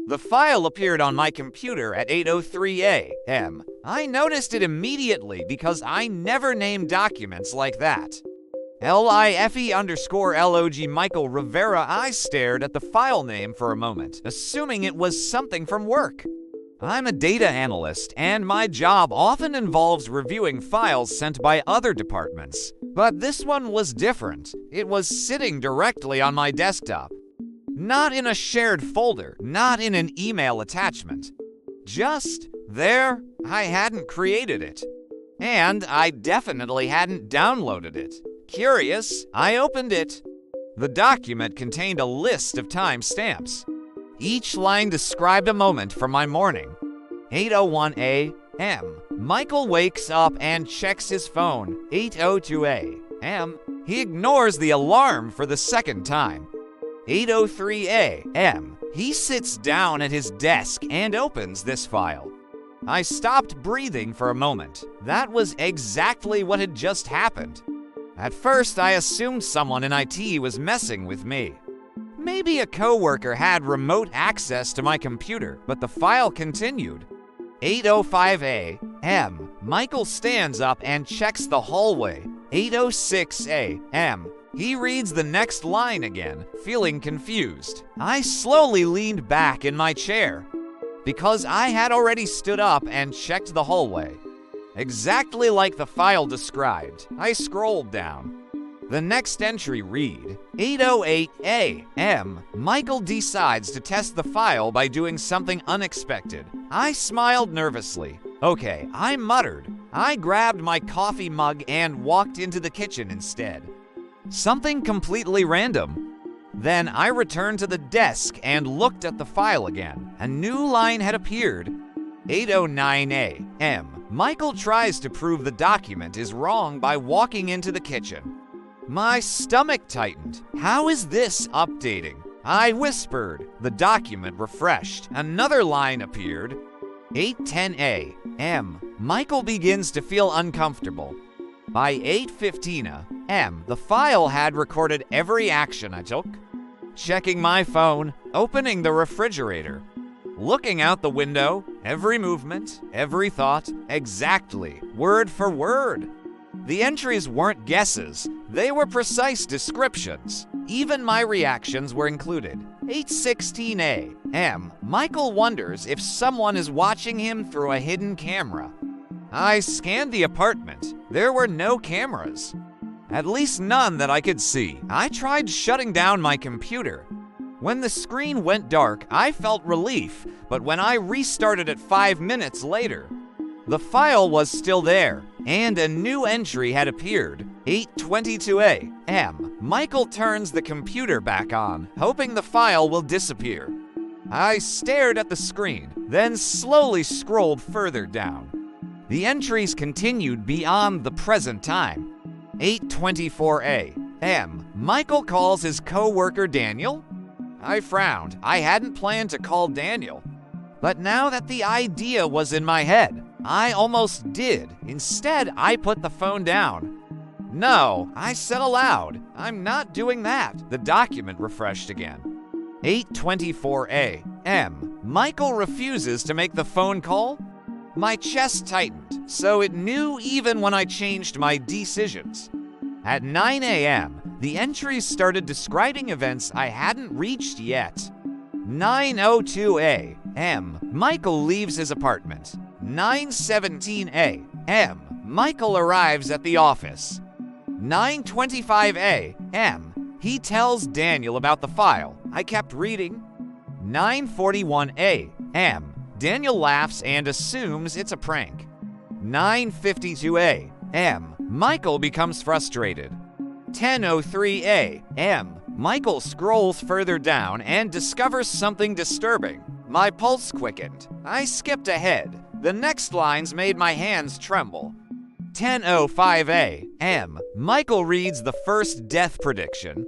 The file appeared on my computer at 8:03 a.m. I noticed it immediately because I never name documents like that. LIFE_LOG Michael Rivera. I stared at the file name for a moment, assuming it was something from work. I'm a data analyst, and my job often involves reviewing files sent by other departments. But this one was different. It was sitting directly on my desktop. Not in a shared folder, not in an email attachment. Just there. I hadn't created it. And I definitely hadn't downloaded it. Curious, I opened it. The document contained a list of timestamps. Each line described a moment from my morning. 8:01 a.m. Michael wakes up and checks his phone. 8:02 a.m. He ignores the alarm for the second time. 8:03 a.m. He sits down at his desk and opens this file. I stopped breathing for a moment. That was exactly what had just happened. At first, I assumed someone in IT was messing with me. Maybe a coworker had remote access to my computer, but the file continued. 8:05 a.m. Michael stands up and checks the hallway. 8:06 a.m. He reads the next line again, feeling confused. I slowly leaned back in my chair because I had already stood up and checked the hallway. Exactly like the file described, I scrolled down. The next entry read, 8:08 a.m. Michael decides to test the file by doing something unexpected. I smiled nervously. Okay, I muttered. I grabbed my coffee mug and walked into the kitchen instead. Something completely random. Then I returned to the desk and looked at the file again. A new line had appeared. 8:09 a.m. Michael tries to prove the document is wrong by walking into the kitchen. My stomach tightened. How is this updating? I whispered. The document refreshed. Another line appeared. 8:10 a.m. Michael begins to feel uncomfortable. By 8:15 a.m., the file had recorded every action I took. Checking my phone, opening the refrigerator, looking out the window, every movement, every thought, exactly, word for word. The entries weren't guesses, they were precise descriptions. Even my reactions were included. 8:16 a.m. Michael wonders if someone is watching him through a hidden camera. I scanned the apartment. There were no cameras. At least none that I could see. I tried shutting down my computer. When the screen went dark, I felt relief, but when I restarted it 5 minutes later, the file was still there, and a new entry had appeared. 8:22 a.m. Michael turns the computer back on, hoping the file will disappear. I stared at the screen, then slowly scrolled further down. The entries continued beyond the present time. 8:24 a.m. Michael calls his co-worker Daniel. I frowned. I hadn't planned to call Daniel. But now that the idea was in my head, I almost did. Instead, I put the phone down. No, I said aloud, I'm not doing that. The document refreshed again. 8:24 a.m. Michael refuses to make the phone call. My chest tightened, so it knew even when I changed my decisions. At 9 a.m., the entries started describing events I hadn't reached yet. 9:02 a.m. Michael leaves his apartment. 9:17 a.m. Michael arrives at the office. 9:25 a.m. He tells Daniel about the file. I kept reading. 9:41 a.m. Daniel laughs and assumes it's a prank. 9:52 a.m. Michael becomes frustrated. 10:03 a.m. Michael scrolls further down and discovers something disturbing. My pulse quickened. I skipped ahead. The next lines made my hands tremble. 10:05 a.m. Michael reads the first death prediction.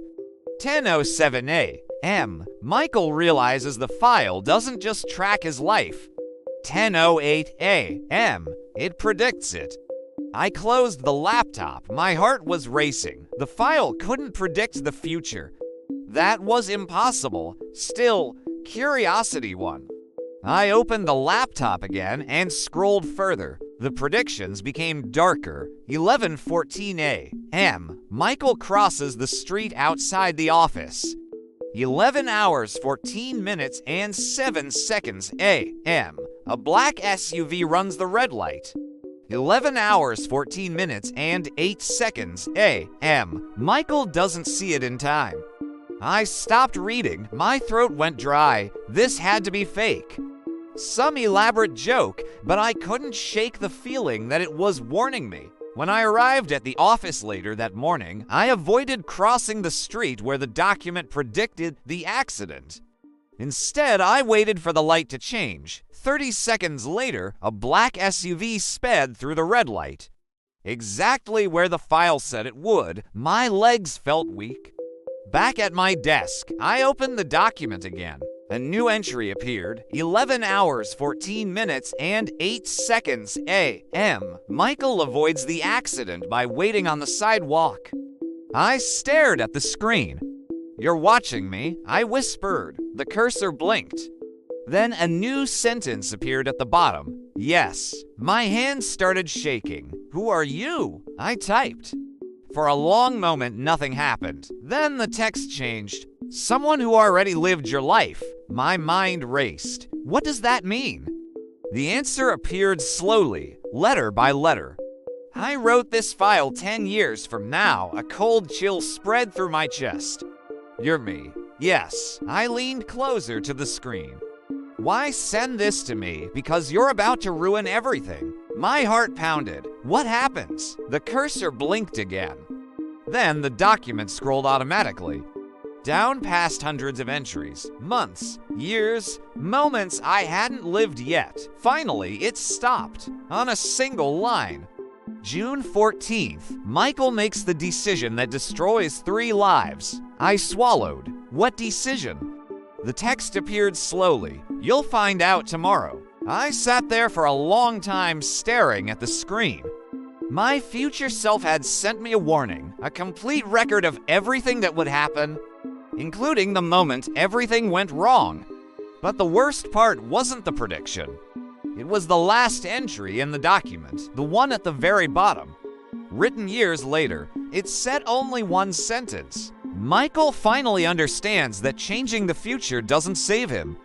10:07 a.m. Michael realizes the file doesn't just track his life. 10:08 a.m. It predicts it. I closed the laptop. My heart was racing. The file couldn't predict the future. That was impossible. Still, Curiosity won. I opened the laptop again and scrolled further. The predictions became darker. 11:14 a.m. Michael crosses the street outside the office. 11 hours, 14 minutes, and 7 seconds a.m. A black SUV runs the red light. 11 hours, 14 minutes, and 8 seconds a.m. Michael doesn't see it in time. I stopped reading. My throat went dry. This had to be fake. Some elaborate joke, but I couldn't shake the feeling that it was warning me. When I arrived at the office later that morning, I avoided crossing the street where the document predicted the accident. Instead, I waited for the light to change. 30 seconds later, a black SUV sped through the red light. Exactly where the file said it would. My legs felt weak. Back at my desk, I opened the document again. A new entry appeared, 11 hours, 14 minutes, and 8 seconds a.m. Michael avoids the accident by waiting on the sidewalk. I stared at the screen. "You're watching me," I whispered. The cursor blinked. Then a new sentence appeared at the bottom. "Yes." My hands started shaking. "Who are you?" I typed. For a long moment, nothing happened. Then the text changed. "Someone who already lived your life." My mind raced. What does that mean? The answer appeared slowly, letter by letter. I wrote this file 10 years from now. A cold chill spread through my chest. "You're me." "Yes." I leaned closer to the screen. "Why send this to me? Because you're about to ruin everything." My heart pounded. What happens? The cursor blinked again. Then the document scrolled automatically. Down past hundreds of entries, months, years, moments I hadn't lived yet. Finally, it stopped on a single line. June 14th, Michael makes the decision that destroys 3 lives. I swallowed. What decision? The text appeared slowly. "You'll find out tomorrow." I sat there for a long time staring at the screen. My future self had sent me a warning, a complete record of everything that would happen, including the moment everything went wrong. But the worst part wasn't the prediction. It was the last entry in the document, the one at the very bottom. Written years later, it said only one sentence. Michael finally understands that changing the future doesn't save him.